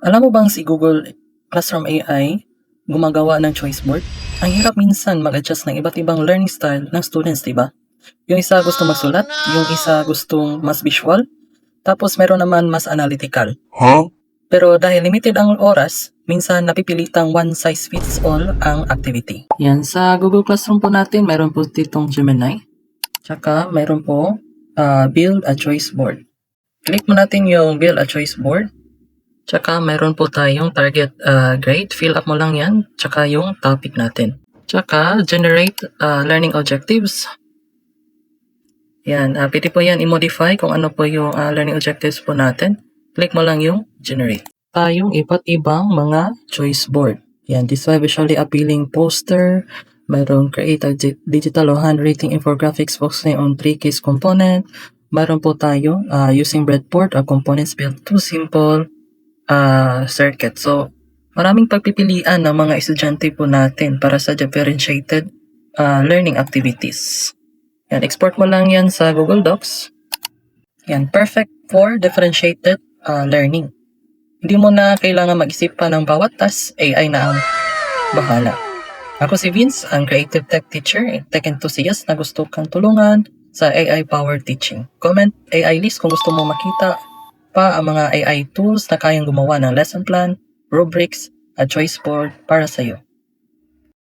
Alam mo bang si Google Classroom AI gumagawa ng choice board? Ang hirap minsan mag-adjust ng iba't ibang learning style ng students, di ba? Yung isa gusto magsulat, yung isa gustong mas visual, tapos meron naman mas analytical. Pero dahil limited ang oras, minsan napipilitang one size fits all ang activity. Yan, sa Google Classroom po natin, meron po ditong Gemini. Tsaka meron po build a choice board. Click mo natin yung build a choice board. Tsaka meron po tayong target grade. Fill up mo lang yan. Tsaka yung topic natin. Tsaka generate learning objectives. Yan. Pwede po yan i-modify kung ano po yung learning objectives po natin. Click mo lang yung generate. Tayong iba't ibang mga choice board. Yan. This visually appealing poster. Mayroong create a digital o handwriting infographics focusing on 3 keys component. Mayroon po tayo using breadboard or components built to simple circuit. So, maraming pagpipilian ng mga estudyante po natin para sa differentiated learning activities. Yan, export mo lang yan sa Google Docs. Yan, perfect for differentiated learning. Hindi mo na kailangan mag-isip pa ng bawat task, AI na ang bahala. Ako si Vince, ang creative tech teacher, tech enthusiast na gusto kang tulungan sa AI-powered teaching. Comment AI list kung gusto mo makita pa ang mga AI tools na kayang gumawa ng lesson plan, rubrics, at choice board para sa iyo.